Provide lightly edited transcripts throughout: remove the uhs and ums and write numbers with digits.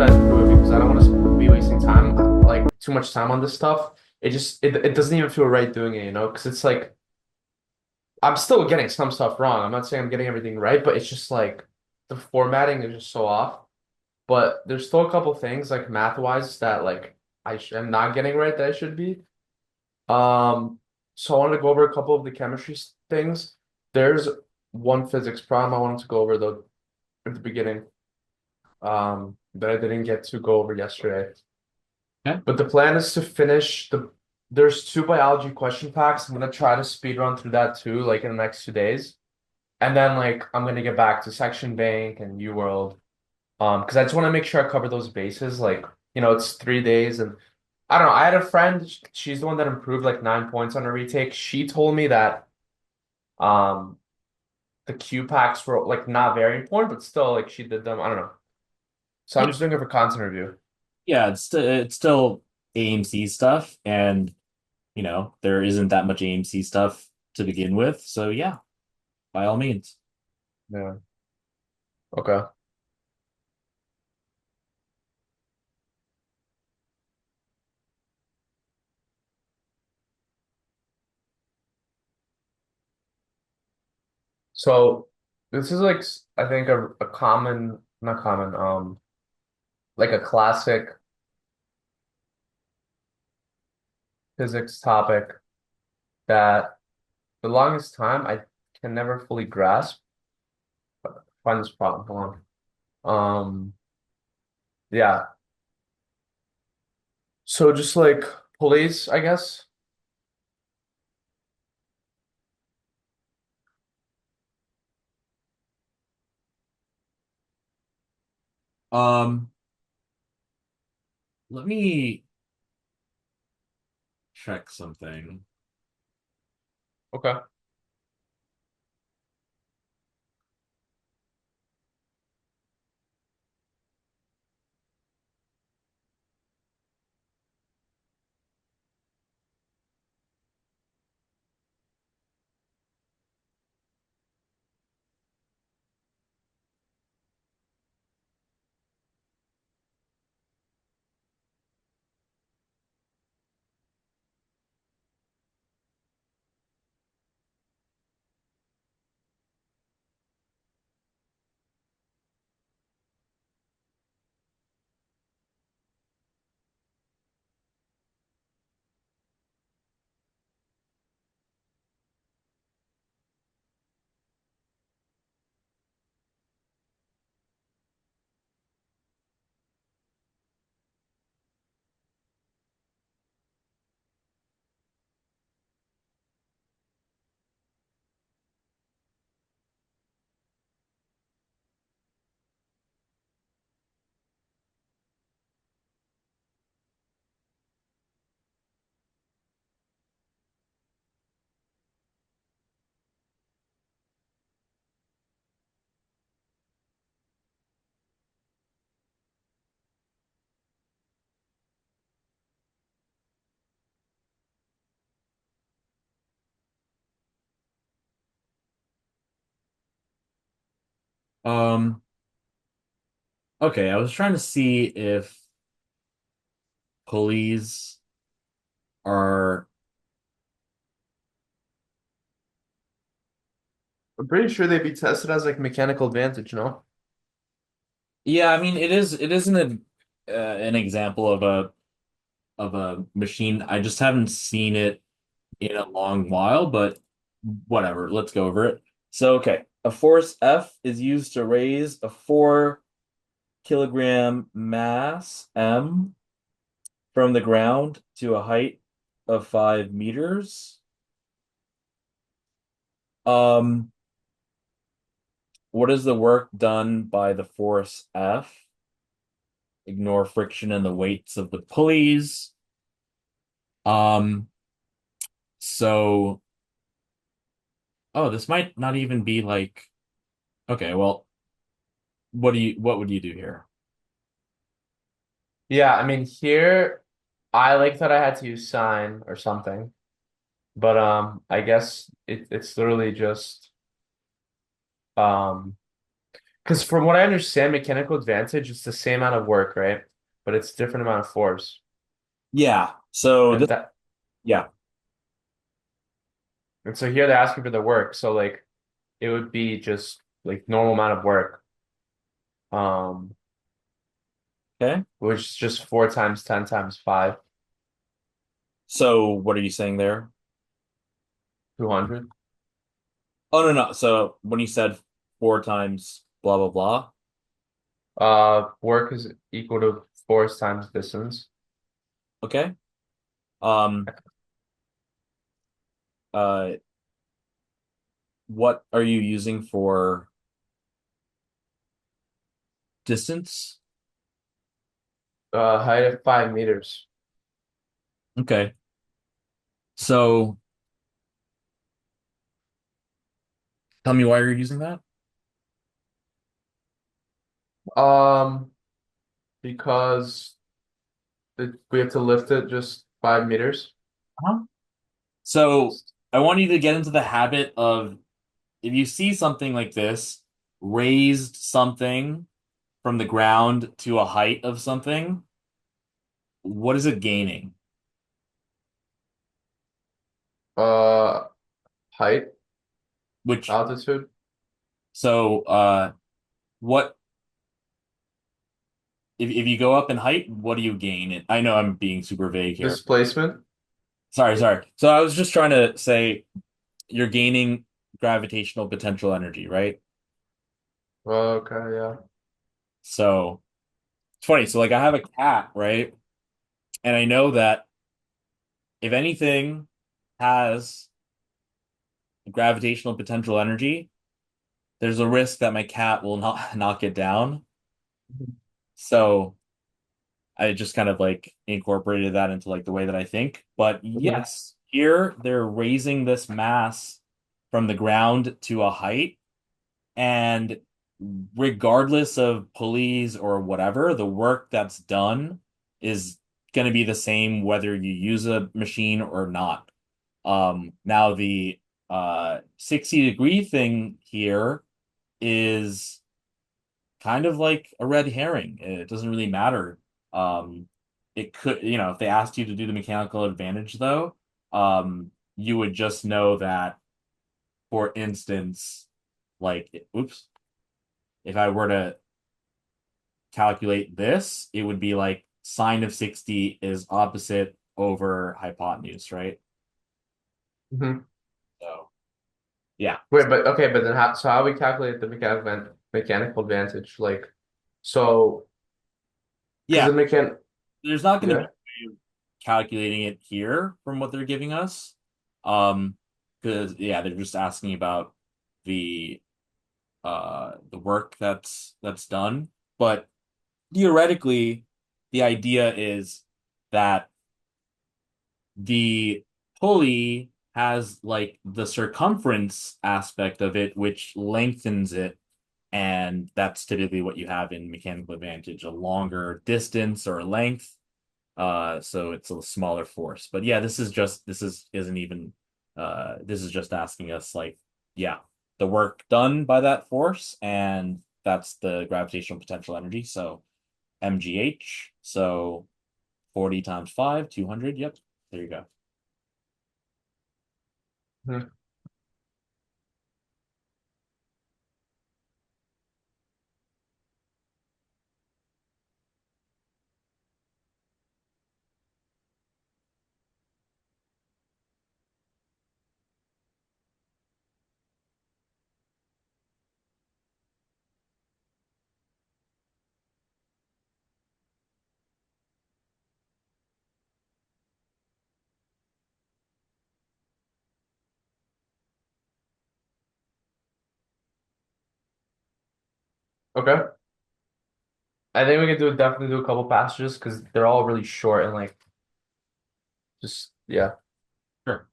that through it because I don't want to be wasting time, like too much time on this stuff. It doesn't even feel right doing it, because it's like I'm still getting some stuff wrong. I'm not saying I'm getting everything right, but it's just like the formatting is just so off. But there's still a couple things like math-wise that like am not getting right that I should be. Um, so I wanted to go over a couple of the chemistry things. There's one physics problem I wanted to go over though at the beginning, that I didn't get to go over yesterday. Okay. But the plan is to finish there's two biology question packs. I'm gonna try to speed run through that too, like in the next 2 days. And then like I'm gonna get back to section bank and UWorld. Because I just want to make sure I cover those bases. Like, it's 3 days and I don't know. I had a friend, she's the one that improved like 9 points on her retake. She told me that um the Q packs were like not very important, but still like she did them. I don't know. So I'm Yeah, just doing it for content review. yeah, it's still AMC stuff, and there isn't that much AMC stuff to begin with. So yeah, by all means. Yeah. Okay. So this is like I think a common, not common, like a classic physics topic that the longest time I can never fully grasp. Find this problem. Hold on. Yeah. So just like pulleys, I guess. Um, Let me check something. Okay. Um, okay, I was trying to see if pulleys are. I'm pretty sure they'd be tested as like mechanical advantage, no? Yeah, I mean, it isn't an example of a machine. I just haven't seen it in a long while, but whatever. Let's go over it. So, okay, a force F is used to raise a 4 kilogram mass M from the ground to a height of 5 meters. Um, what is the work done by the force F? Ignore friction and the weights of the pulleys. Um, so, oh, this might not even be like, okay, well, what would you do here? Yeah, I mean here I like that I had to use sine or something. But I guess it's literally just um Because from what I understand, mechanical advantage, it's the same amount of work, right? But it's different amount of force. Yeah. So And this, that yeah. and so here they're asking for the work. So like it would be just like normal amount of work. Um, Okay. which is just 4 times 10 times 5, So what are you saying there? 200. Oh, no, no. So when you said four times blah, blah, blah. Work is equal to force times distance. Okay. Um, uh, what are you using for distance? Height of 5 meters. Okay. So tell me why you're using that. Um, because we have to lift it just 5 meters. Huh? So I want you to get into the habit of if you see something like this, raised something from the ground to a height of something, what is it gaining? Uh, height, Which, altitude, so, what, if you go up in height, what do you gain? I know I'm being super vague here. displacement. Sorry, sorry. So I was just trying to say you're gaining gravitational potential energy, right? Okay, yeah. So it's funny. So like I have a cat, right? And I know that if anything has gravitational potential energy, there's a risk that my cat will not knock it down. So I just kind of like incorporated that into like the way that I think. But Mhm. yes, here they're raising this mass from the ground to a height, and regardless of pulleys or whatever, the work that's done is going to be the same whether you use a machine or not. Now the 60-degree thing here is kind of like a red herring. It doesn't really matter. Um, it could, if they asked you to do the mechanical advantage though, you would just know that, for instance, like, oops, if I were to calculate this, it would be like sine of 60 is opposite over hypotenuse, right? Mhm. So, yeah. Wait, but okay, but then how we calculate the mechanical advantage? Like, so because Yeah, the there's not going to be yeah. a way of calculating it here from what they're giving us. Um, because yeah, they're just asking about the the work that's done. But theoretically, the idea is that the pulley has like the circumference aspect of it, which lengthens it. And that's typically what you have in mechanical advantage, a longer distance or length. So it's a smaller force. But yeah, this is isn't even this is just asking us like, yeah, the work done by that force, and that's the gravitational potential energy. So MGH. So 40 times 5, 200. Yep. There you go. Mhm. Okay. I think we could definitely do a couple passages because they're all really short and like just yeah. Sure.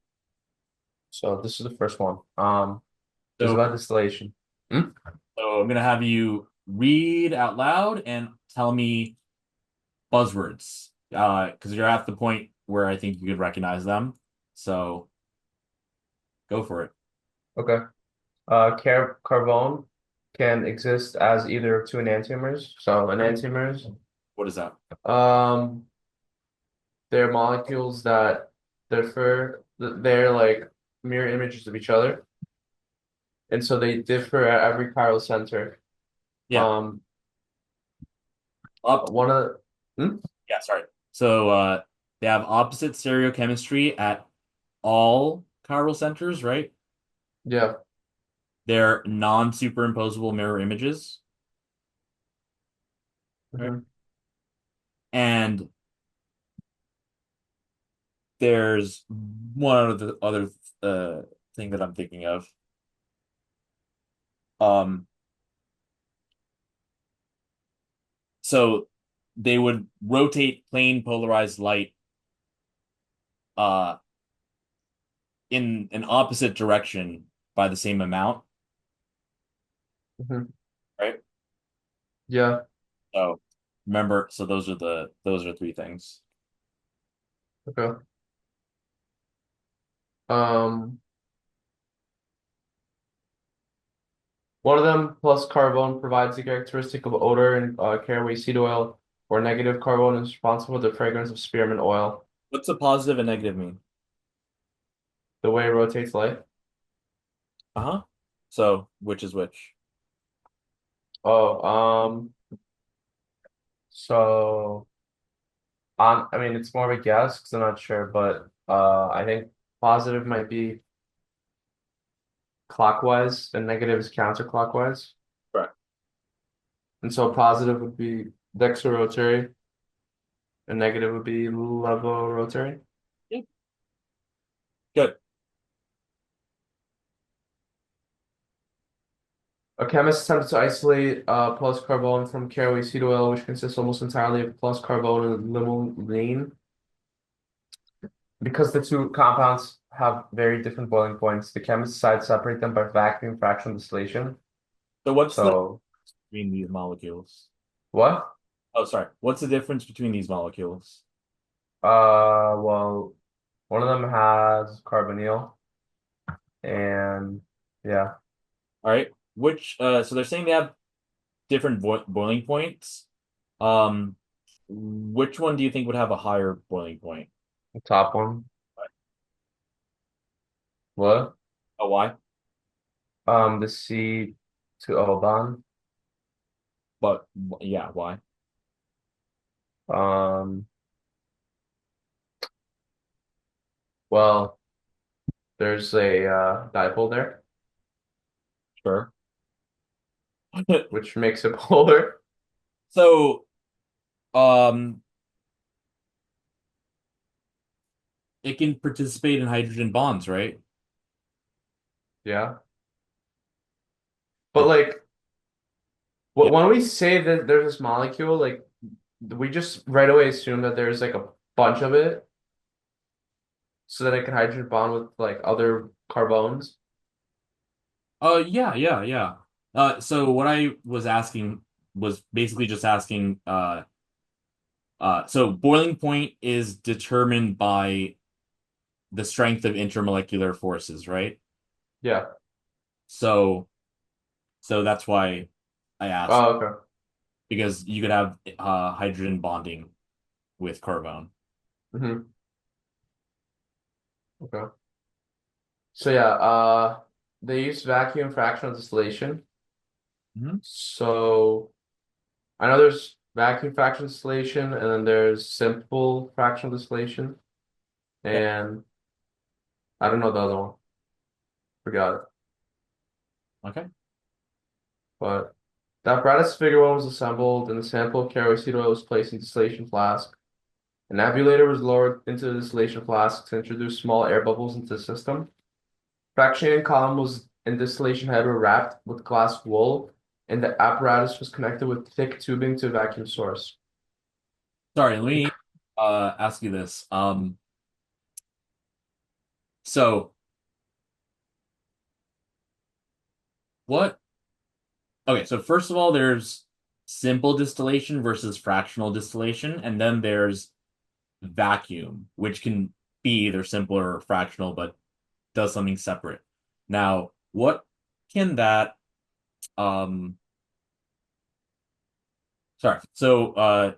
So this is the first one. Is So about distillation. Hmm? so I'm gonna have you read out loud and tell me buzzwords. Because you're at the point where I think you could recognize them. So go for it. Okay. Carvone, can exist as either two enantiomers. So enantiomers, What is that? um, they're molecules that differ. They're like mirror images of each other, and so they differ at every chiral center. Yeah. Um, Up. one of the, Yeah, sorry. So they have opposite stereochemistry at all chiral centers, right? yeah. They're non-superimposable mirror images, right? Mhm. And there's one other thing that I'm thinking of. Um, so they would rotate plane polarized light uh in an opposite direction by the same amount, Mhm. right? Yeah. So remember, so those are three things. Okay. Um, One of them plus carbone provides the characteristic of odor in caraway seed oil, or negative carbone is responsible for the fragrance of spearmint oil. What's a positive and negative mean? The way it rotates light. Uh-huh. So which is which? Oh, so I mean it's more of a guess because I'm not sure, but I think positive might be clockwise and negative is counterclockwise. Correct. And so positive would be dextrorotary and negative would be levorotary. Yep. Good. A chemist attempted to isolate plus carbone from caraway seed oil, which consists almost entirely of plus carbone and limonene. Because the two compounds have very different boiling points, the chemist decided to separate them by vacuum fractional distillation. So what's the So, between these molecules? what? Oh, sorry. What's the difference between these molecules? Well, one of them has carbonyl, and yeah, All right. Which so they're saying they have different boiling points. Um, which one do you think would have a higher boiling point? the top one. What? Oh, why? The C2O bond. But yeah, why? Um, well, there's a dipole there, Sure. which makes it polar. So, um, it can participate in hydrogen bonds, right? Yeah. But It, like, yeah. when we say that there's this molecule, like, we just right away assume that there's like a bunch of it so that it can hydrogen bond with like other carbones. Yeah, yeah, yeah. So what I was asking was basically just asking, so boiling point is determined by the strength of intermolecular forces, right? Yeah. So, so that's why I asked, Oh, okay. because you could have hydrogen bonding with carbone. Hmm. Okay. So yeah, they use vacuum fractional distillation. Mhm. So I know there's vacuum fractional distillation and then there's simple fractional distillation. Yeah. And I don't know the other one. Forgot it. Okay. But the apparatus figure one was assembled and the sample of caraway seed oil was placed in distillation flask. An Ebullator was lowered into the distillation flask to introduce small air bubbles into the system. Fractionating column was and distillation head were wrapped with glass wool, and the apparatus was connected with thick tubing to a vacuum source. Sorry, let The, me ask you this. So what okay, so first of all, there's simple distillation versus fractional distillation, and then there's vacuum, which can be either simple or fractional, but does something separate. Now, what can that Um, sorry. So,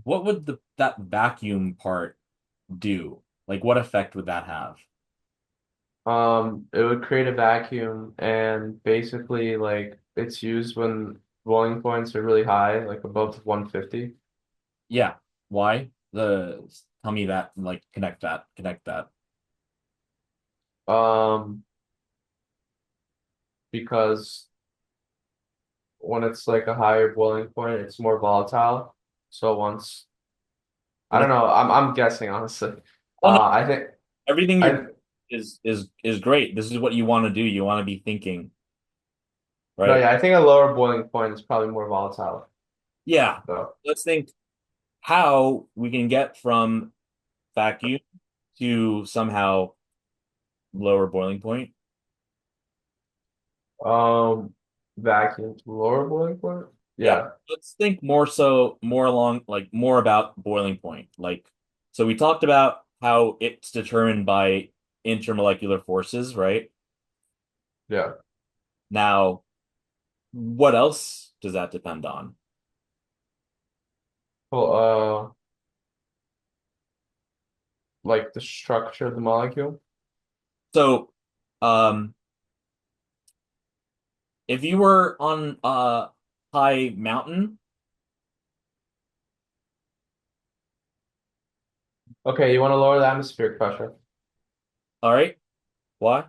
what would that vacuum part do? Like, what effect would that have? It would create a vacuum and basically like it's used when boiling points are really high, like above 150. Yeah. Why? Tell me that, like, connect that. Um, because when it's like a higher boiling point, it's more volatile. So once I But don't know, I'm guessing honestly. oh no, I think everything you're I is great. This is what you want to do. You want to be thinking, no, right? yeah, I think a lower boiling point is probably more volatile. Yeah. So, Let's think how we can get from vacuum to somehow lower boiling point. vacuum to lower boiling point. Yeah. Yeah, Let's think more along, like more about boiling point. Like, so we talked about how it's determined by intermolecular forces, right? yeah. Now, what else does that depend on? Well, like the structure of the molecule. So, um, if you were on a high mountain, Okay, you want to lower the atmospheric pressure all right, why?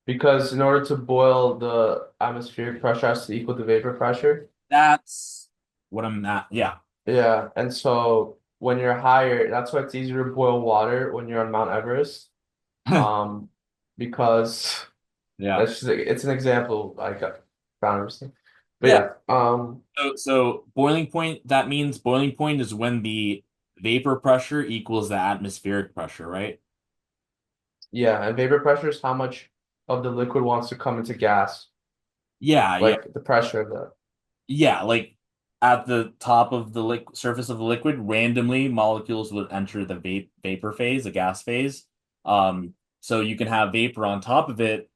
because in order to boil, the atmospheric pressure has to equal the vapor pressure. That's what I'm at. Yeah. Yeah, and so when you're higher, that's why it's easier to boil water when you're on Mount Everest. Um, because Yeah. that's just it's an example I got found interesting. But Yeah. yeah, So boiling point, that means boiling point is when the vapor pressure equals the atmospheric pressure, right? yeah, and vapor pressure is how much of the liquid wants to come into gas, Yeah, yeah. like the pressure of the. Yeah, like at the top of the surface of the liquid, randomly molecules would enter the vapor phase, the gas phase. So you can have vapor on top of it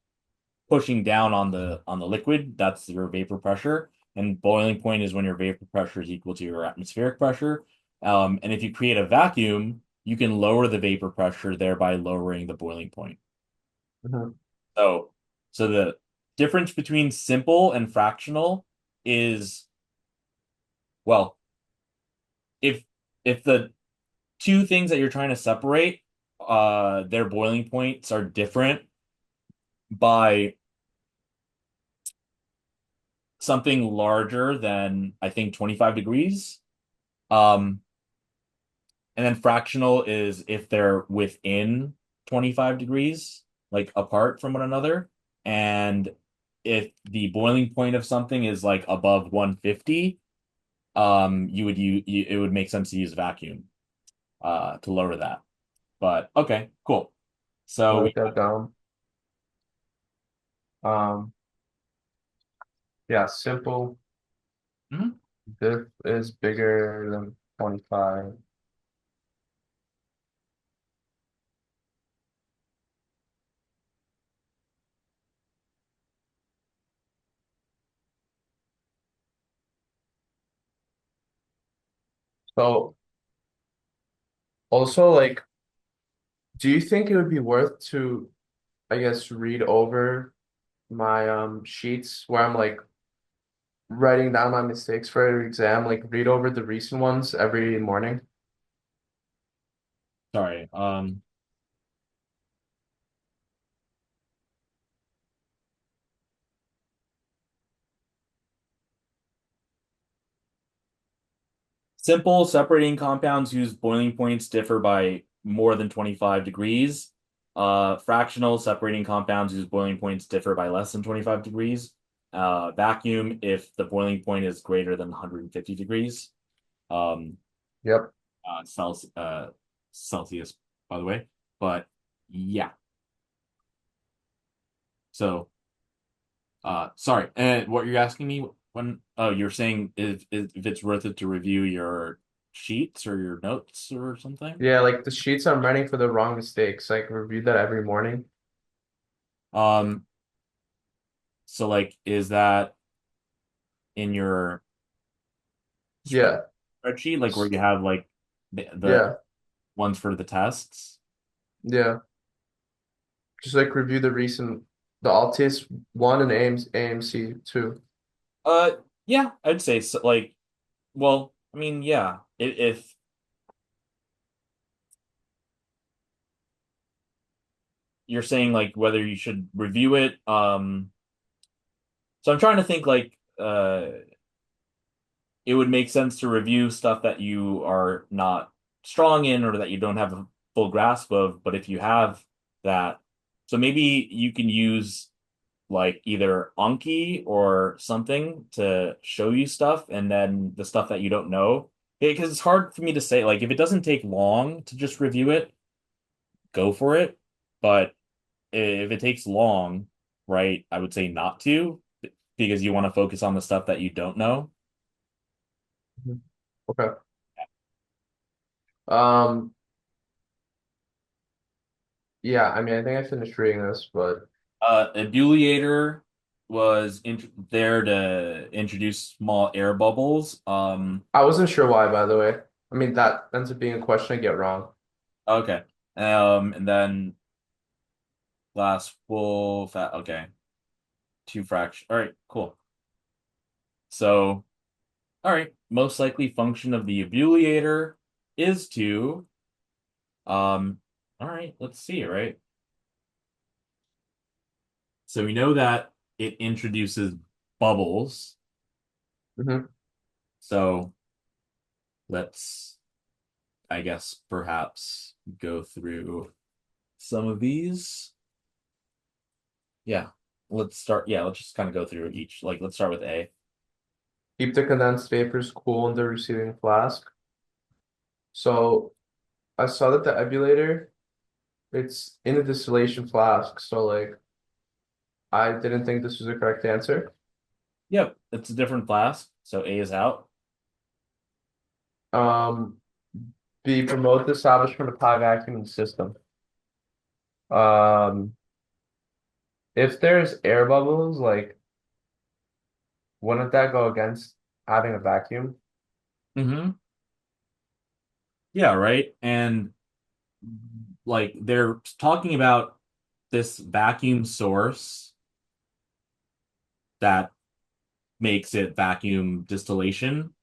pushing down on the liquid. That's your vapor pressure. And boiling point is when your vapor pressure is equal to your atmospheric pressure. And if you create a vacuum, you can lower the vapor pressure, thereby lowering the boiling point. Mhm. So, so the difference between simple and fractional is, well, if if the two things that you're trying to separate, their boiling points are different by something larger than I think 25 degrees. Um, and then fractional is if they're within 25 degrees, like apart from one another. And if the boiling point of something is like above 150, it would make sense to use vacuum to lower that. But okay, cool. So Write that down. Um, yeah, simple. Mhm. Diff is bigger than 25. So also like, do you think it would be worth to, I guess, read over my sheets where I'm like writing down my mistakes for every exam, like read over the recent ones every morning? Sorry. Simple separating compounds whose boiling points differ by more than 25 degrees. Fractional separating compounds whose boiling points differ by less than 25 degrees. Vacuum if the boiling point is greater than 150 degrees. Um, Yep. Celsius, by the way. But yeah. So, sorry. And what you're asking me when, oh, you're saying if it's worth it to review your sheets or your notes or something? Yeah, like the sheets I'm writing for the wrong mistakes. Like review that every morning. Um, So like, is that in your Yeah. spreadsheet, like where you have like the Yeah. ones for the tests? Yeah. Just like review the Altius one and AMC two. Uh, yeah, I'd say so. Like, well, I mean, yeah, if you're saying like whether you should review it, so I'm trying to think like, it would make sense to review stuff that you are not strong in or that you don't have a full grasp of. But if you have that, so maybe you can use like either Anki or something to show you stuff, and then the stuff that you don't know. Because it's hard for me to say, like, if it doesn't take long to just review it, go for it. But if it takes long, right, I would say not to, because you want to focus on the stuff that you don't know. Mhm. Okay. Um, yeah, I mean, I think I finished reading this, but Ebullator was there to introduce small air bubbles. I wasn't sure why, by the way. I mean, that ends up being a question I get wrong. Okay. And then glass full fat. Okay. Two fraction. All right, cool. So, all right, most likely function of the ebullator is to, all right, let's see, right? So we know that it introduces bubbles. Hmm. So let's, I guess, perhaps go through some of these. Yeah, let's start. Yeah, let's just kind of go through each. Like, let's start with A. Keep the condensed vapors cool in the receiving flask. So I saw that the ebulator, it's in a distillation flask. So like, I didn't think this was the correct answer. Yep, it's a different flask. So A is out. Um, B, promote the establishment of high vacuum system. Um, if there's air bubbles, like, wouldn't that go against having a vacuum? Mm-hmm. Yeah, right. And like they're talking about this vacuum source that makes it vacuum distillation.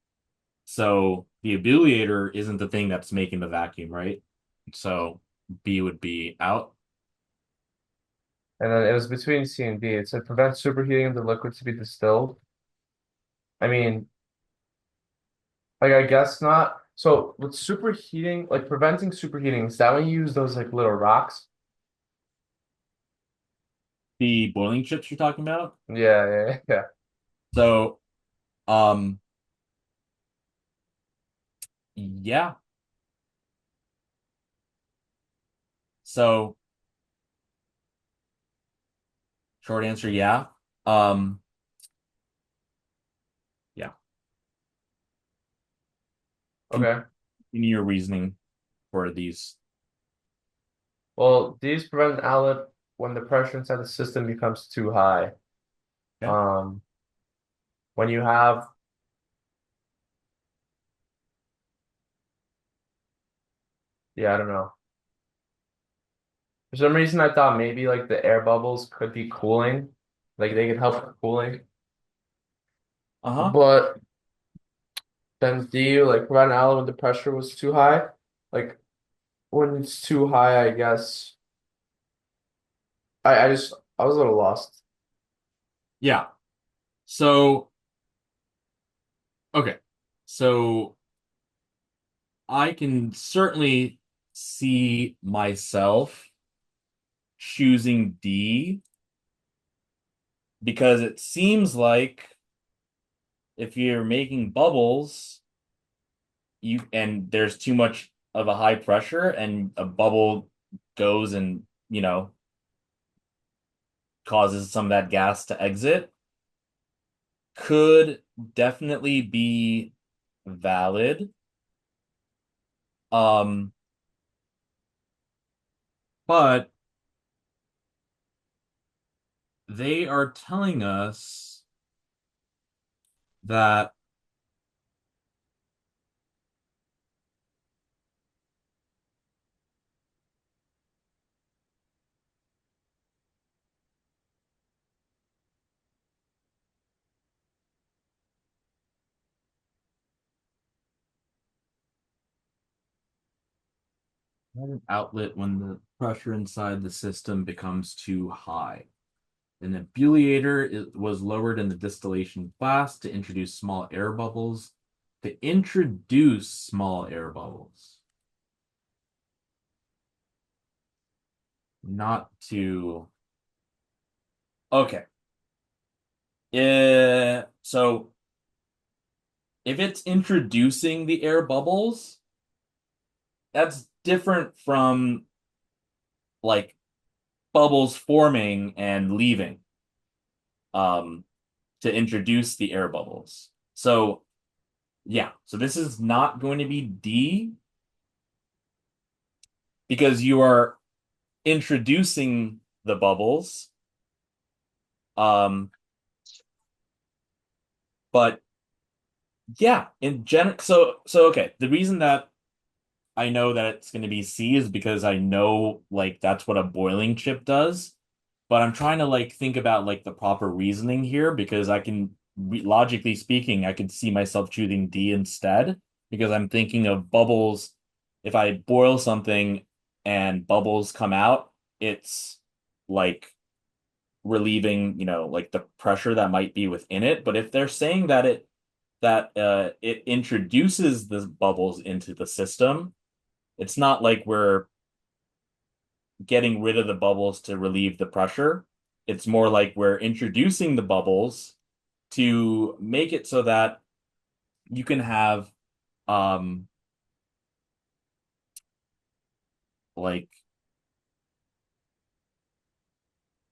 So the ebullator isn't the thing that's making the vacuum, right? So B would be out. And then it was between C and D. It said prevent superheating of the liquid to be distilled. I mean, like I guess not. So with superheating, like preventing superheating, is that when you use those like little rocks? The boiling chips you're talking about. Yeah, yeah, yeah. So, um, yeah. So short answer, yeah. Um, yeah. Okay. Continue your reasoning for these. Well, these prevent an outlet when the pressure inside the system becomes too high. Okay. Um, when you have, yeah, I don't know. For some reason, I thought maybe like the air bubbles could be cooling, like they could help with cooling. Uh-huh. But then D, like prevent an outlet when the pressure was too high. Like when it's too high, I guess. I was a little lost. Yeah. So, okay. So I can certainly see myself choosing D because it seems like if you're making bubbles, you and there's too much of a high pressure and a bubble goes and, causes some of that gas to exit, could definitely be valid. Um, but They are telling us that an outlet when the pressure inside the system becomes too high. An Ebullator was lowered in the distillation class to introduce small air bubbles. To introduce small air bubbles, not to. Okay. So if it's introducing the air bubbles, that's different from like bubbles forming and leaving um to introduce the air bubbles. So yeah, so this is not going to be D because you are introducing the bubbles. But yeah, in gen so okay, the reason that I know that it's going to be C is because I know like that's what a boiling chip does. But I'm trying to like think about like the proper reasoning here because I can logically speaking, I could see myself choosing D instead because I'm thinking of bubbles. If I boil something and bubbles come out, it's like relieving, like the pressure that might be within it. But if they're saying that it introduces the bubbles into the system, it's not like we're getting rid of the bubbles to relieve the pressure. It's more like we're introducing the bubbles to make it so that you can have um like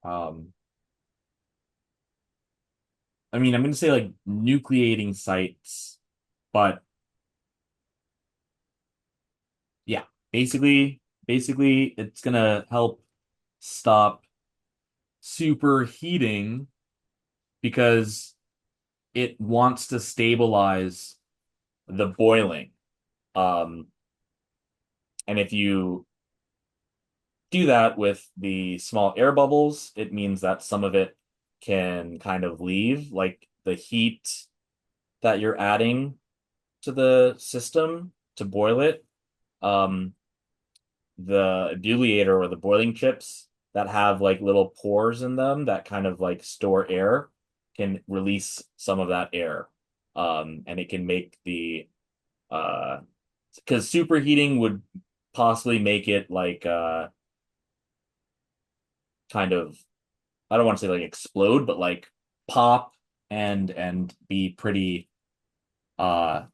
um I mean I'm gonna say like nucleating sites, but yeah, basically it's gonna help stop superheating because it wants to stabilize the boiling. Um, and if you do that with the small air bubbles, it means that some of it can kind of leave, like the heat that you're adding to the system to boil it. Um, the ebullator or the boiling chips that have like little pores in them that kind of like store air can release some of that air. And it can make the because superheating would possibly make it like kind of I don't want to say like explode, but like pop and be pretty uh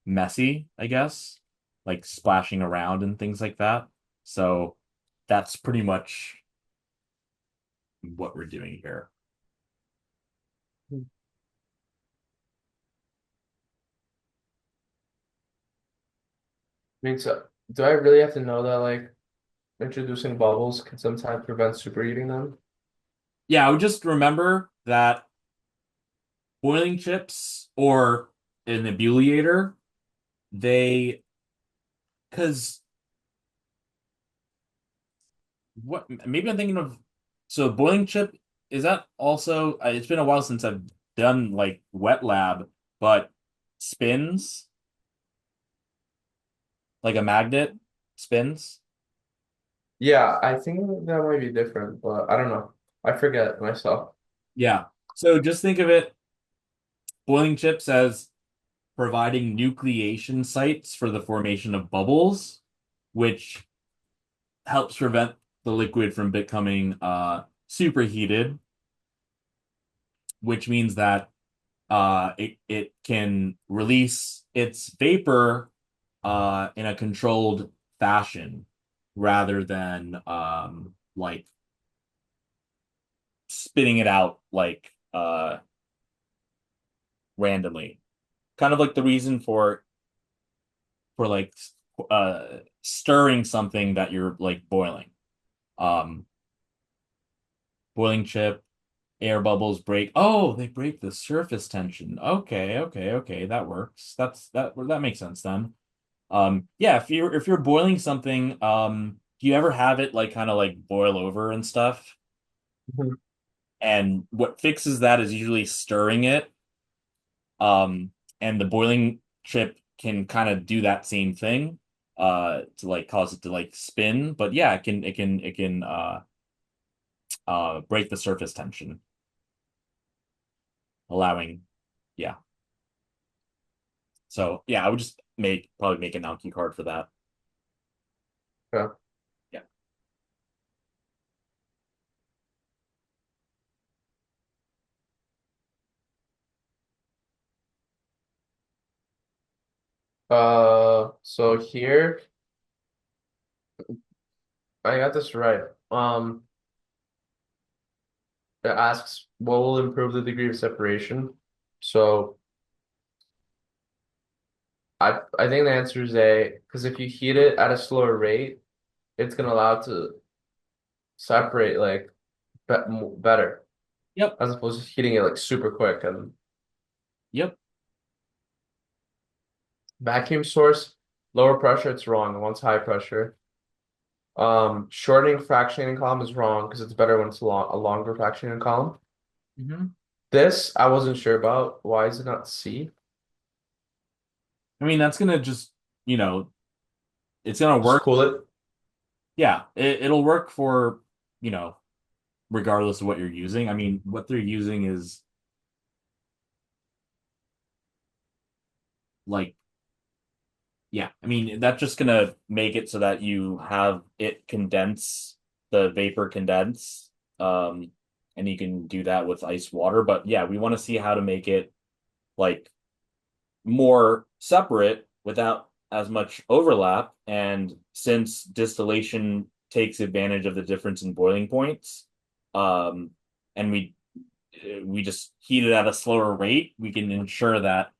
messy, I guess, like splashing around and things like that. So that's pretty much what we're doing here. I mean, so do I really have to know that like introducing bubbles can sometimes prevent superheating them? Yeah, I would just remember that boiling chips or an ebullator, they because what maybe I'm thinking of so boiling chip is that also it's been a while since I've done like wet lab, but spins like a magnet spins. Yeah, I think that might be different, but I don't know. I forget myself. Yeah. So just think of it boiling chips as providing nucleation sites for the formation of bubbles, which helps prevent the liquid from becoming superheated, which means that it can release its vapor in a controlled fashion rather than like spitting it out like randomly. Kind of like the reason for like stirring something that you're like boiling. Um boiling chip, air bubbles break. Oh, they break the surface tension. Okay, okay, okay, that works. That makes sense then. Yeah, if you're boiling something, do you ever have it like kind of like boil over and stuff? Mhm. And what fixes that is usually stirring it. And the boiling chip can kind of do that same thing, to like cause it to like spin. But yeah, it can break the surface tension, allowing, yeah. So yeah, I would just probably make an Alki card for that. Okay. Yeah. So here I got this right. It asks what will improve the degree of separation. So I think the answer is A, because if you heat it at a slower rate, it's gonna allow it to separate like better Yep. as opposed to heating it like super quick. And Yep. vacuum source, lower pressure, it's wrong. The one's high pressure. Shortening fractionating column is wrong because it's better when it's a longer fractionating column. Hmm. This I wasn't sure about. Why is it not C? I mean, that's gonna just, you know, it's gonna Just work. cool it. Yeah, it'll work for, you know, regardless of what you're using. I mean, what they're using is like, yeah, I mean, that's just gonna make it so that you have it condense, the vapor condense. Um, and you can do that with ice water. But yeah, we want to see how to make it like more separate without as much overlap. And since distillation takes advantage of the difference in boiling points, um, and we just heat it at a slower rate, we can ensure that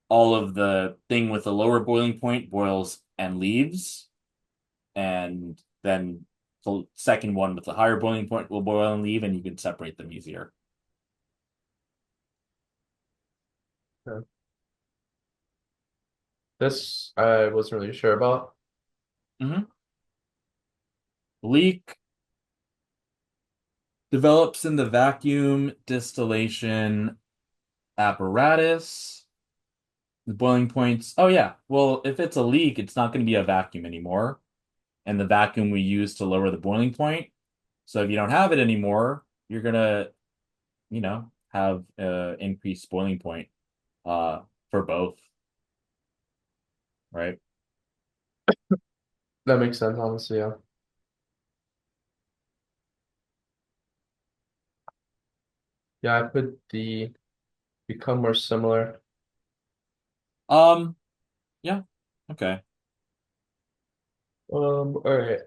all of the thing with the lower boiling point boils and leaves, and then the second one with the higher boiling point will boil and leave, and you can separate them easier. Okay. This I wasn't really sure about. Mm-hmm. Leak develops in the vacuum distillation apparatus. The boiling points. Oh, yeah. Well, if it's a leak, it's not going to be a vacuum anymore. And the vacuum we use to lower the boiling point. So if you don't have it anymore, you're going to, have increased boiling point uh, for both, right? That makes sense, honestly, yeah. Yeah, I put the become more similar. Um, yeah. Okay. All right.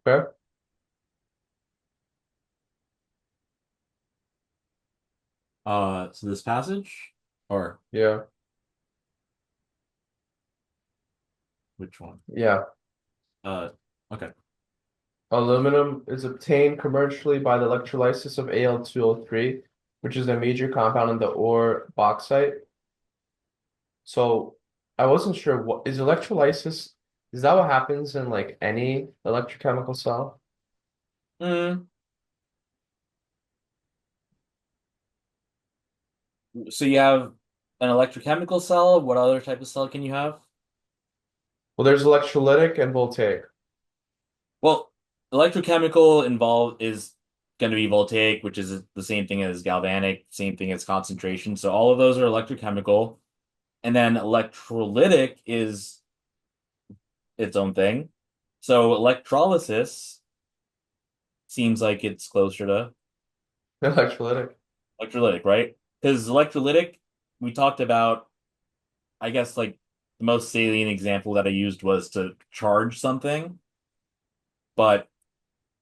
Okay. So this passage, or Yeah. which one? Yeah. Uh, okay. Aluminum is obtained commercially by the electrolysis of Al2O3, which is a major compound in the ore bauxite. So I wasn't sure what is electrolysis. Is that what happens in like any electrochemical cell? Mm, So you have an electrochemical cell. What other type of cell can you have? Well, there's electrolytic and voltaic. Well, electrochemical involved is going to be voltaic, which is the same thing as galvanic, same thing as concentration. So all of those are electrochemical. And then electrolytic is its own thing. So electrolysis seems like it's closer to Electrolytic. electrolytic, right? Because electrolytic, we talked about, I guess, like the most salient example that I used was to charge something, but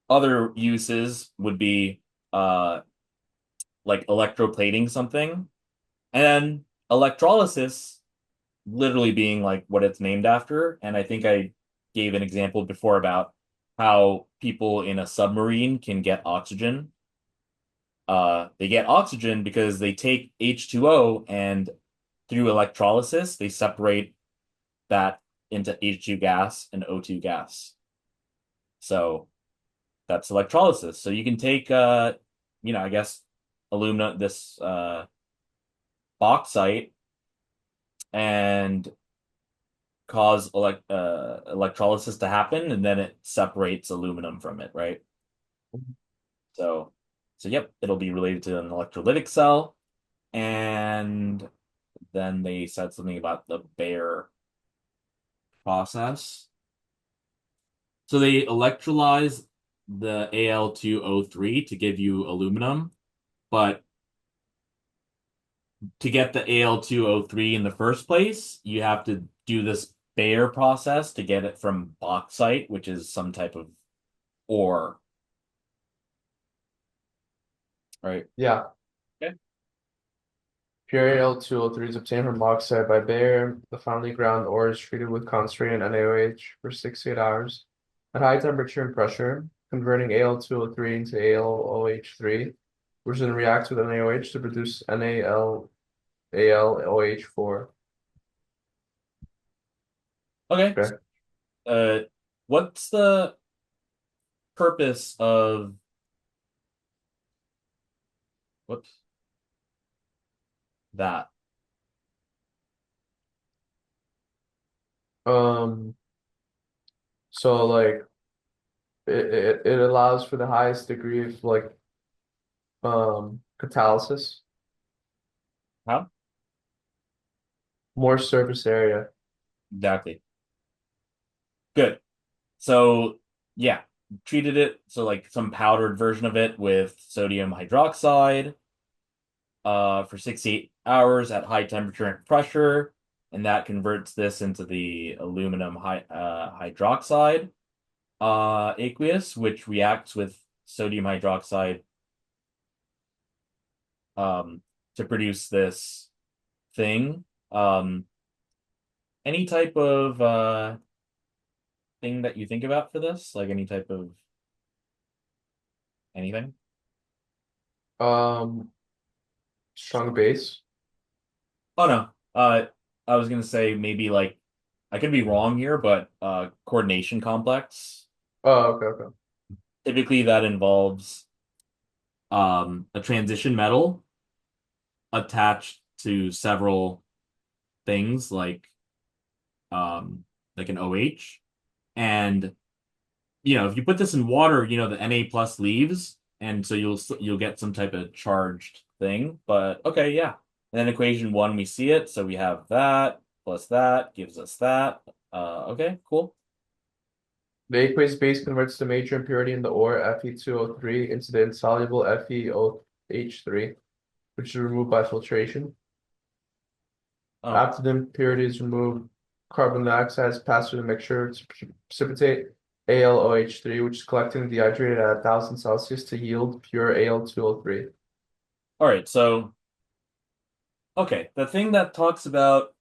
other uses would be uh like electroplating something, and then electrolysis literally being like what it's named after. And I think I gave an example before about how people in a submarine can get oxygen. They get oxygen because they take H2O and through electrolysis, they separate that into H2 gas and O2 gas. So that's electrolysis. So you can take, I guess alumina, this bauxite, and cause electrolysis to happen, and then it separates aluminum from it, right? So, so yep, it'll be related to an electrolytic cell, and then they said something about the Bayer process. So they electrolyze the Al2O3 to give you aluminum, but to get the Al2O3 in the first place, you have to do this Bayer process to get it from bauxite, which is some type of ore, right? Yeah. Okay. Pure Al2O3 is obtained from oxide by Bayer. The finely ground ore is treated with concentrated NaOH for 6 to 8 hours at high temperature and pressure, converting Al2O3 into AlOH3, which then reacts with NaOH to produce NaAlOH4. Okay. Okay. Uh, what's the purpose of whoops that? Um, so like it allows for the highest degree of like catalysis, How? more surface area. Exactly. Good. So yeah, treated it so like some powdered version of it with sodium hydroxide for 68 hours at high temperature and pressure, and that converts this into the aluminum hydroxide aqueous, which reacts with sodium hydroxide um, to produce this thing. Um, any type of thing that you think about for this, like any type of anything? Um, Strong base. Oh no. I was gonna say maybe like I could be wrong here, but coordination complex. Oh, okay, okay. Typically that involves a transition metal attached to several things like an OH. And if you put this in water, the Na plus leaves, and so you'll get some type of charged thing. But okay, yeah. And then equation one, we see it, so we have that plus that gives us that. Okay, cool. The aqueous base converts the major impurity in the ore Fe2O3 into the insoluble FeOH3, which is removed by filtration. Oh, After the impurity is removed, carbon dioxide is passed through the mixture to precipitate AlOH3, which is collected and dehydrated at 1000 Celsius to yield pure Al2O3. all right. So okay, the thing that talks about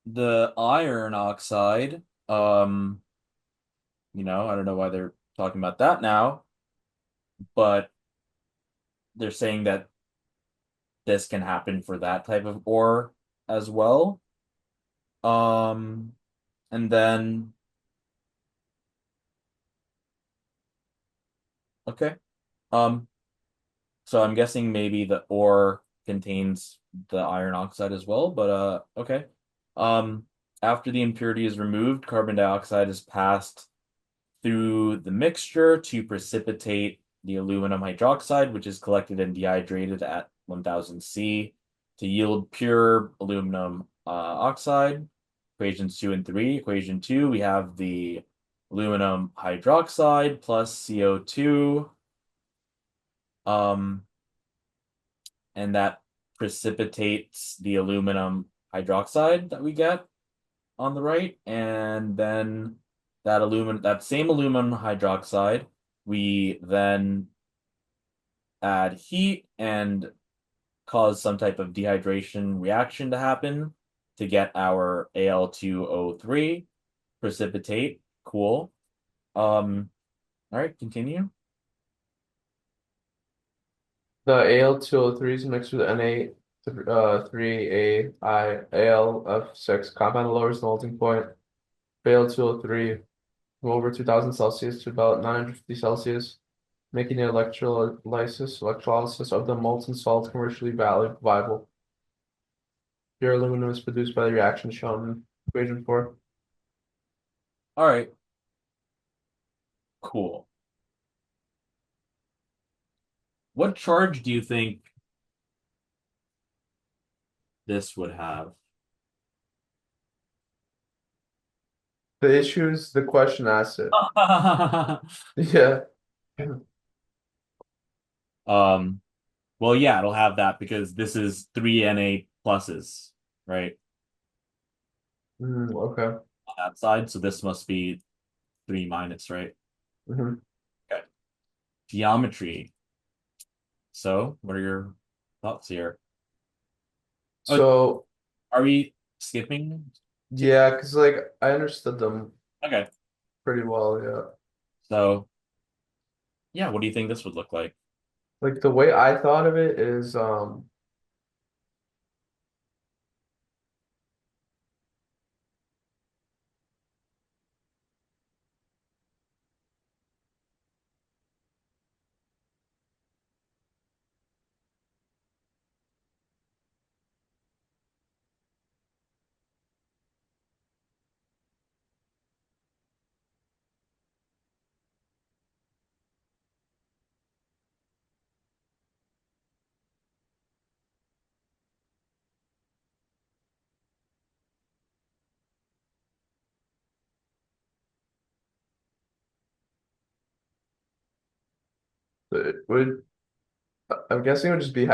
the iron oxide, I don't know why they're talking about that now, but they're saying that this can happen for that type of ore as well. Um, and then okay. Um, so I'm guessing maybe the ore. contains the iron oxide as well, but okay. Um, After the impurity is removed, carbon dioxide is passed through the mixture to precipitate the aluminum hydroxide, which is collected and dehydrated at 1000 C to yield pure aluminum oxide. Equations 2 and 3. Equation 2, we have the aluminum hydroxide plus CO2. Um, and that precipitates the aluminum hydroxide that we get on the right, and then that same aluminum hydroxide, we then add heat and cause some type of dehydration reaction to happen to get our Al2O3 precipitate. Cool. All right, continue. The Al2O3 is mixed with Na3AlF6 compound lowers the melting point of Al2O3 from over 2000 Celsius to about 950 Celsius, making the electrolysis of the molten salt commercially viable. Pure aluminum is produced by the reaction shown in equation 4. All right, cool. What charge do you think this would have? The issue is the question asked it. Yeah. Um, well, yeah, it'll have that because this is three Na pluses, right? Okay. On that side, so this must be three minus, right? hmm Okay. Geometry. So, what are your thoughts here? Oh, So, are we skipping? yeah, because like I understood them Okay. pretty well, yeah. So, yeah, what do you think this would look like? Like the way I thought of it is it would I'm guessing it would just be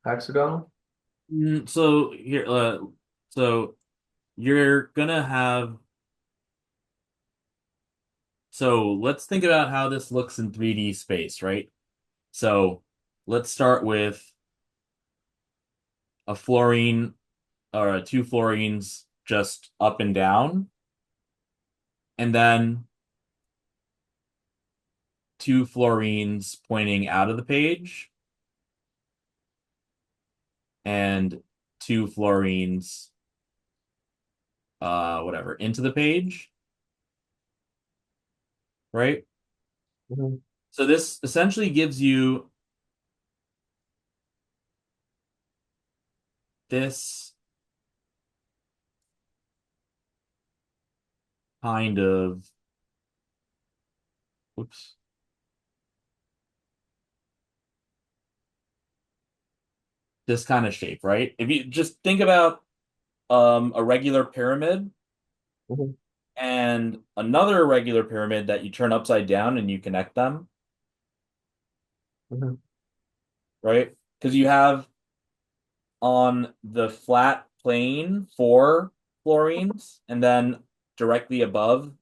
hexagonal. So here, so you're gonna have. So let's think about how this looks in 3D space, right? So let's start with a fluorine or two fluorines just up and down, and then two fluorines pointing out of the page, and two fluorines, whatever, into the page, right? Mhm. So this essentially gives you this kind of, whoops, this kind of shape, right? If you just think about a regular pyramid Mhm. and another regular pyramid that you turn upside down and you connect them, Mhm. right? Because you have on the flat plane four fluorines and then directly above.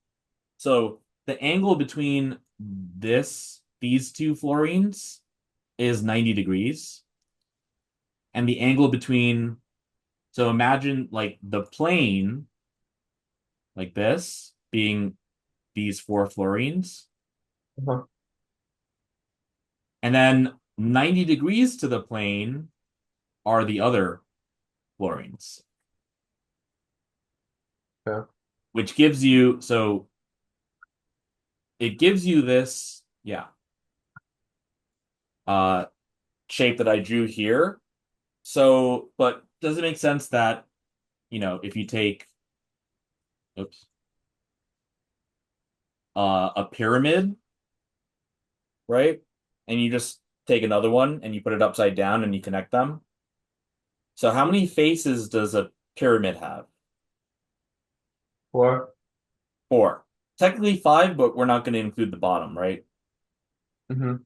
So the angle between these two fluorines is 90 degrees. And the angle between, so imagine like the plane like this being these four fluorines. Uh-huh. And then 90 degrees to the plane are the other fluorines, Yeah. which gives you, so it gives you this, yeah, uh, shape that I drew here. So, but does it make sense that, if you take, oops, a pyramid, right? And you just take another one and you put it upside down and you connect them. So how many faces does a pyramid have? Or Four. Technically five, but we're not going to include the bottom, right? hmm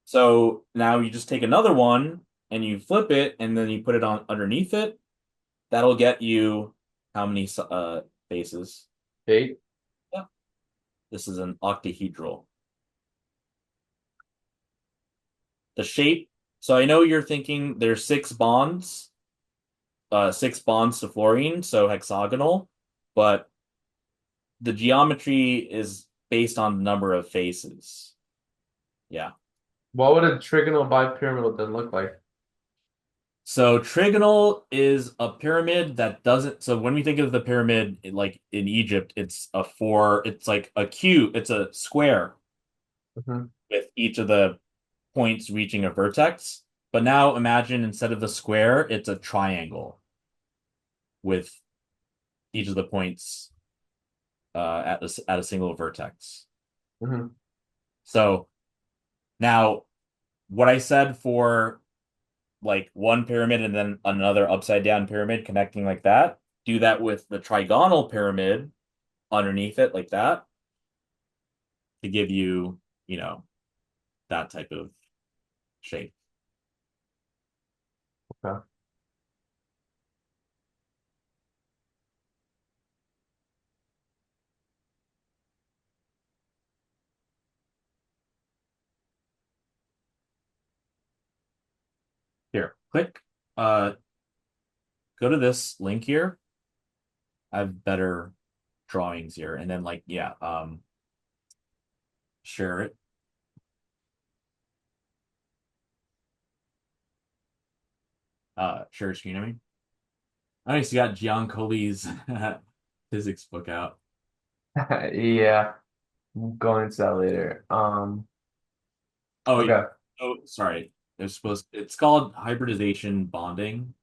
So now you just take another one and you flip it and then you put it on underneath it. That'll get you how many faces? 8. Yeah. This is an octahedral. The shape. So I know you're thinking there's six bonds to fluorine, so hexagonal, but the geometry is based on the number of faces. Yeah. What would a trigonal bipyramidal then look like? So trigonal is a pyramid that doesn't. So when we think of the pyramid, like in Egypt, it's like a cube, it's a square Hmm with each of the points reaching a vertex. But now imagine instead of the square, it's a triangle with each of the points at a single vertex. hmm So now what I said for like one pyramid and then another upside down pyramid connecting like that, do that with the trigonal pyramid underneath it like that to give you, you know, that type of shape. Okay. Here, click, uh, go to this link here. I have better drawings here. And then like, yeah, share it. Share screen, I mean. I just got Giancolli's physics book out. Yeah, we'll go into that later. Oh, Okay. oh, sorry. It's called hybridization bonding.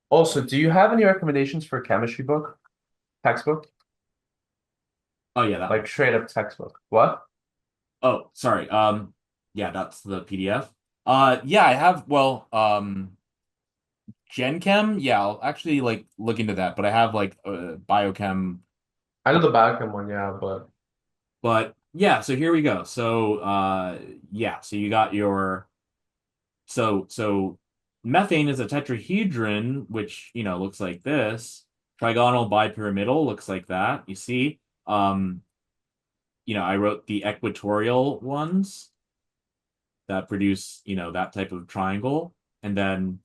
Also, do you have any recommendations for chemistry book, textbook? Oh yeah, that Like one. straight up textbook. What? Oh, sorry. Yeah, that's the PDF. Yeah, I have, well, Gen Chem. Yeah, I'll actually like look into that, but I have like biochem. I know the Backham one, yeah, but But yeah, so here we go. So yeah, so you got your so methane is a tetrahedron, which looks like this. Trigonal bipyramidal looks like that. You see? I wrote the equatorial ones that produce, that type of triangle. And then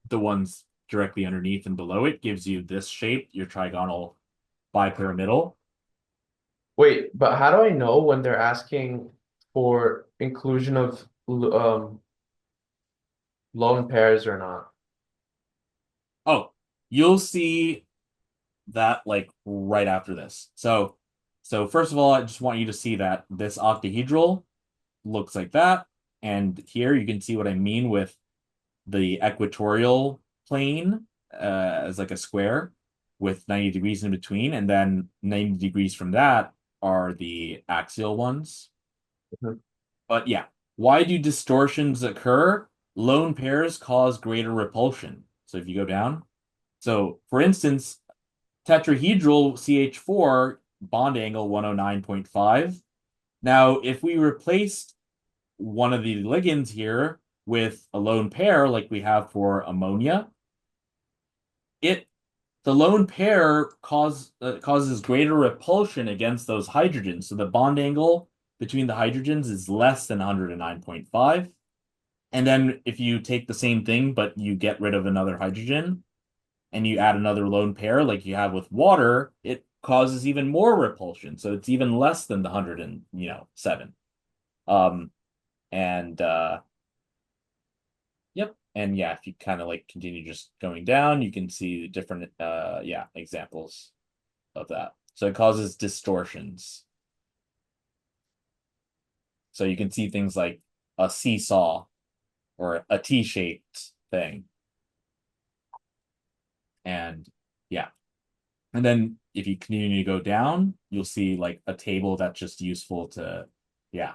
the ones directly underneath and below it gives you this shape, your trigonal bipyramidal. wait, but how do I know when they're asking for inclusion of lone pairs or not? Oh, you'll see that like right after this. So first of all, I just want you to see that this octahedral looks like that. And here you can see what I mean with the equatorial plane as like a square with 90 degrees in between. And then 90 degrees from that are the axial ones. Mhm. But yeah, why do distortions occur? Lone pairs cause greater repulsion. So if you go down, so for instance, tetrahedral CH4 bond angle 109.5. Now, if we replaced one of the ligands here with a lone pair like we have for ammonia, it the lone pair causes greater repulsion against those hydrogens. So the bond angle between the hydrogens is less than 109.5. And then if you take the same thing, but you get rid of another hydrogen and you add another lone pair like you have with water, it causes even more repulsion. So it's even less than the 107. Um, and yep. And yeah, if you kind of like continue just going down, you can see different yeah, examples of that. So it causes distortions. So you can see things like a seesaw or a T-shaped thing. And yeah. And then if you continue to go down, you'll see like a table that's just useful to, yeah.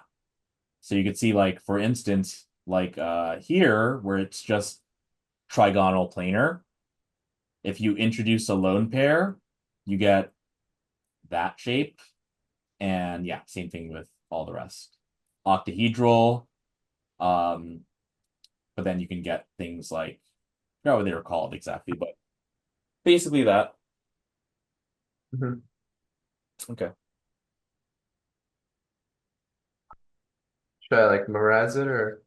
So you could see like, for instance, like here where it's just trigonal planar, if you introduce a lone pair, you get that shape. And yeah, same thing with all the rest. Octahedral, um, but then you can get things like, I forgot what they were called exactly, but basically that. Mhm. Okay. Should I like memorize it or?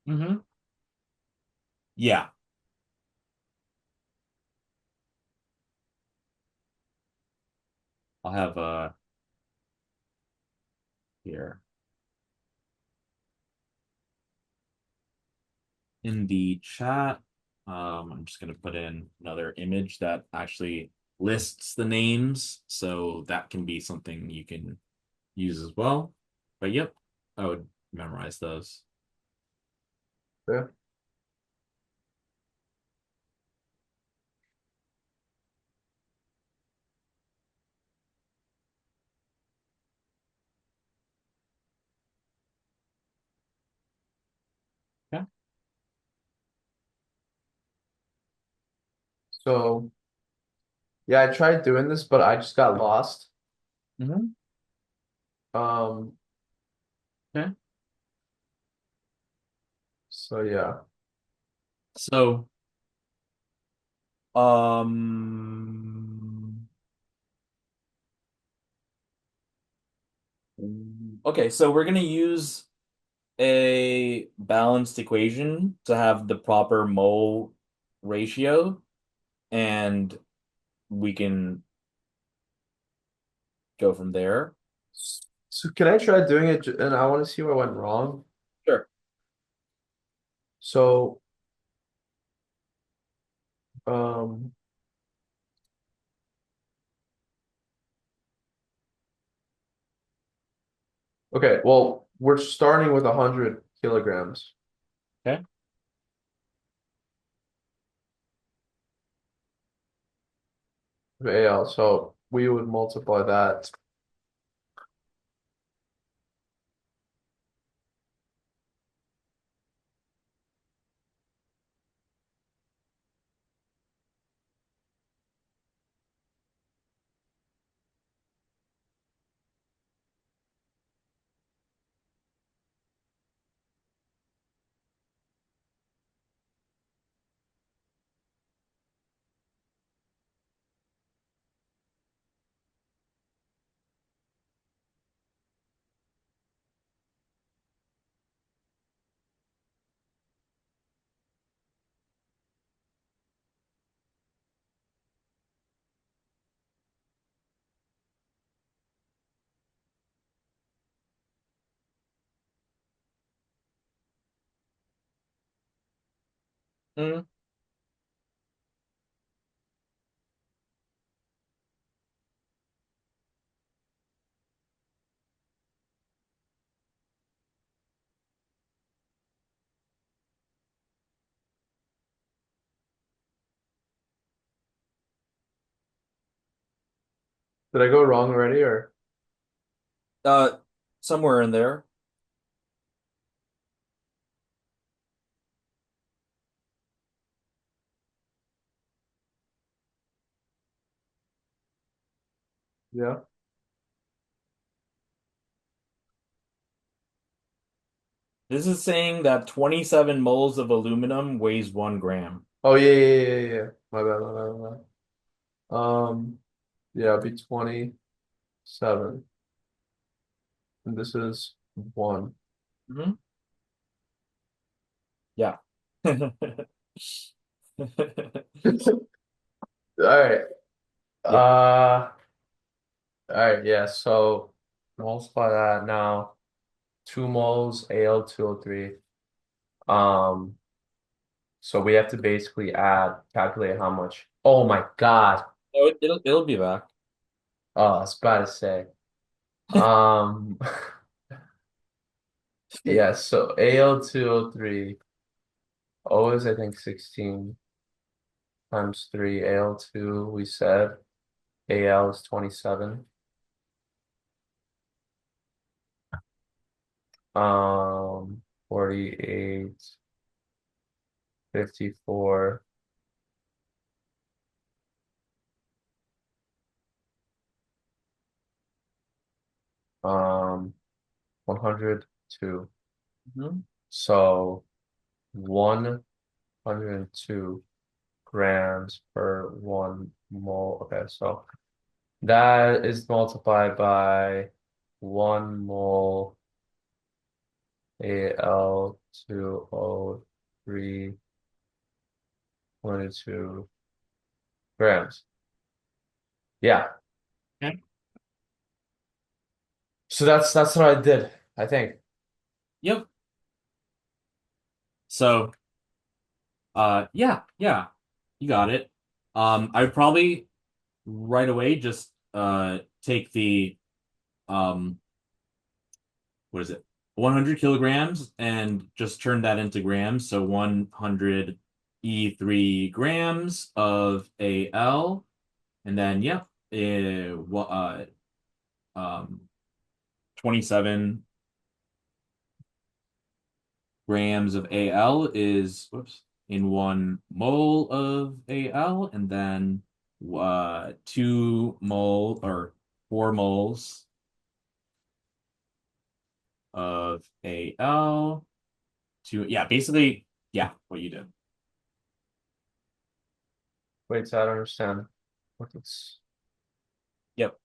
Mm-hmm. Yeah, I'll have here in the chat. I'm just gonna put in another image that actually lists the names, so that can be something you can use as well. But yep, I would memorize those. Yeah. Yeah. So yeah, I tried doing this, but I just got lost. Mm-hmm. Um, Okay. so yeah. So, um, okay, so we're gonna use a balanced equation to have the proper mole ratio, and we can go from there. So can I try doing it and I want to see where I went wrong. Sure. So um okay, well, we're starting with 100 kilograms Okay. of AL. So we would multiply that. Mm. Did I go wrong already or Uh, Somewhere in there. yeah? This is saying that 27 moles of aluminum weighs 1 gram. Oh yeah. My bad, my bad, my bad. Yeah, it'd be 27. And this is one. Hmm. Yeah. All right. Yep. All right, yeah, so multiply that now. 2 moles Al2O3. Um, so we have to basically calculate how much. Oh my God. Oh, it'll be back. Oh, I was about to say. Um, Yeah, so Al2O3, O is I think 16 times 3. Al2, we said. Al is 27. 48, 54. 102. Mhm. So 102 grams per 1 mole. Okay, so that is multiplied by 1 mole Al2O3, 22 grams. Yeah. Okay. So that's what I did, I think. Yep. So, yeah, you got it. I would probably right away just take the um what is it? 100 kilograms and just turn that into grams. So 100 E3 grams of Al, and then yeah, 27 grams of Al is whoops in 1 mole of Al, and then 2 mole or 4 moles of Al. To yeah, basically yeah, what you did. Wait, so I don't understand. What's Yep.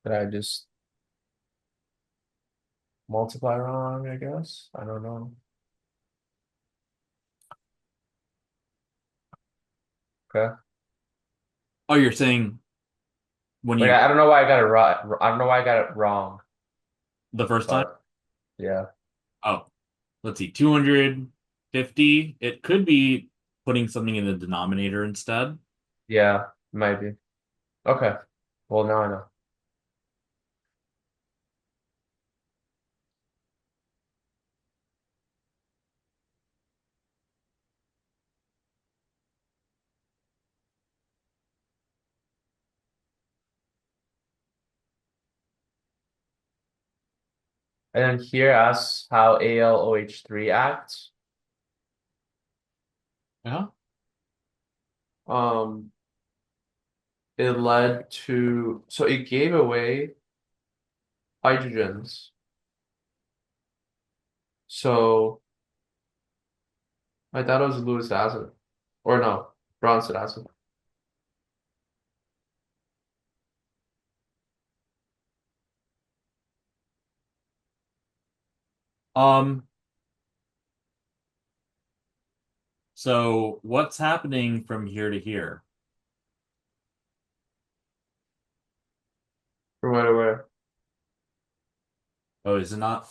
did I just multiply wrong, I guess? I don't know. Okay. Oh, you're saying when Wait, you I don't know why I got it right. I don't know why I got it wrong, the first time? but yeah. Oh, let's see, 250. It could be putting something in the denominator instead. Yeah, might be. Okay. Well, now I know. And then here asks how AlOH3 acts. Yeah. Um, it led to, so it gave away hydrogens. So I thought it was Lewis acid. Or no, Bronson acid. Um, so what's happening from here to here? From where to where? Oh, is it not?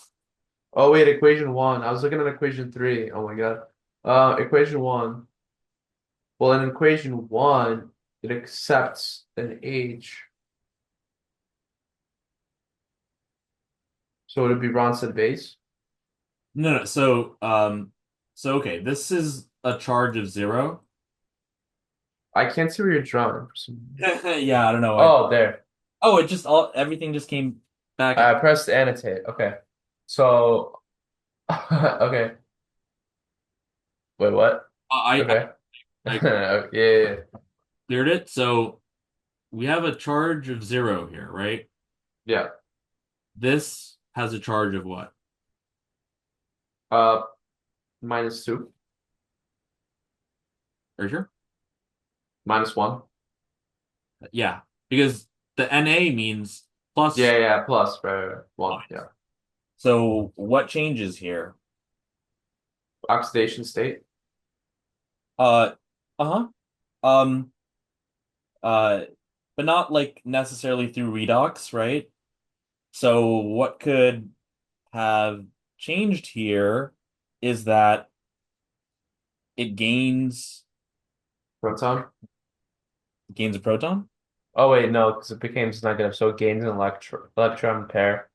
Oh wait, equation one. I was looking at equation three. Oh my God. Equation one. Well, in equation one, it accepts an H. So it'd be Bronson base. No, no. So okay, this is a charge of 0. I can't see where you're drawing. Yeah, I don't know. Oh, there. Oh, it just all everything just came back. I pressed annotate. Okay. So, okay. Wait, what? I Okay. I Okay, yeah, yeah, cleared it. So we have a charge of 0 here, right? yeah. This has a charge of what? Yeah. -2, Are you sure? -1. Yeah, because the Na means plus. Yeah, yeah, plus, right, one. Yeah. So what changes here? Oxidation state. Uh, uh-huh. Um, uh, but not like necessarily through redox, right? So what could have changed here is that it Proton. gains a proton. Oh wait, no, because it becomes negative, so it gains an electron pair.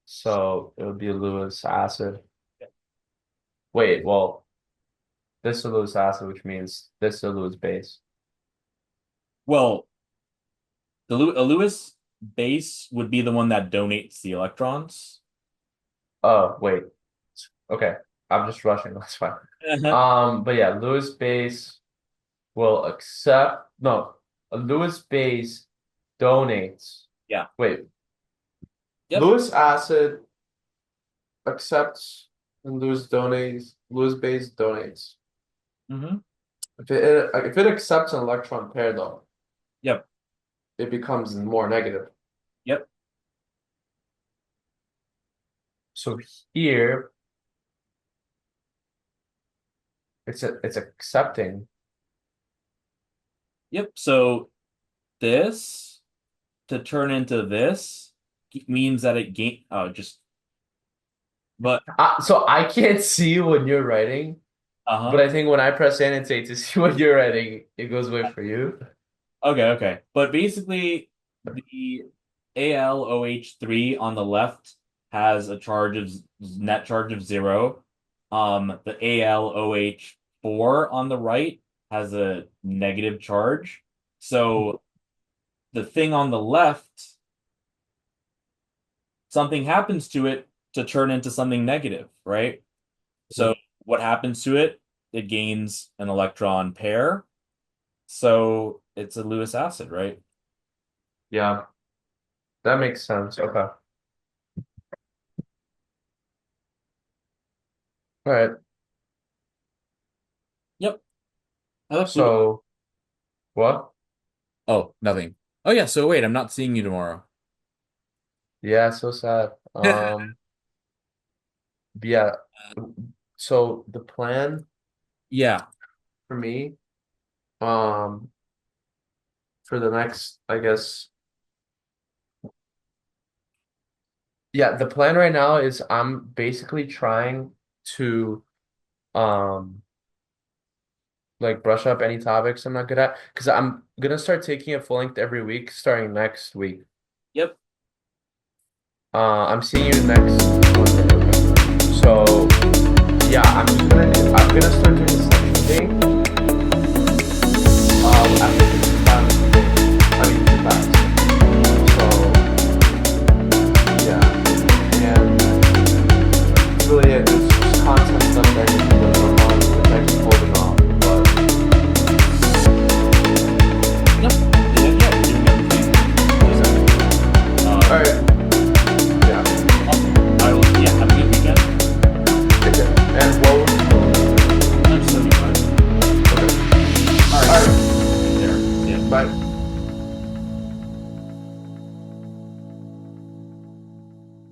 So it would be Lewis acid. Wait, well, this is Lewis acid, which means this is Lewis base. Well, a Lewis base would be the one that donates the electrons. Oh, wait. Okay. I'm just rushing. That's fine. But yeah, Lewis base will accept, no, a Lewis base donates. Yeah. Wait, Yep. Lewis acid accepts and Lewis base donates. Mm-hmm. If it accepts an electron pair though, Yep. it becomes more negative. Yep. So here it's accepting. Yep. So this to turn into this means that it gain just but So I can't see what you're writing, but uh-huh. I think when I press annotate to see what you're writing, it goes away for you. Okay. But basically the AlOH3 on the left has a charge of net charge of 0. The AlOH4 on the right has a negative charge. So the thing on the left, something happens to it to turn into something negative, right? So what happens to it? It gains an electron pair. So it's a Lewis acid, right? Yeah, that makes sense. Okay. All right. Yep. I left blue. So what? Oh, nothing. Oh yeah, so wait, I'm not seeing you tomorrow. Yeah, so sad. Yeah. So the plan Yeah. for me, um, for the next, I guess, yeah, the plan right now is I'm basically trying to, um, like brush up any topics I'm not good at, because I'm gonna start taking a full length every week starting next week. Yep. I'm seeing you next Monday. Okay. So yeah, I'm gonna start doing the section thing. After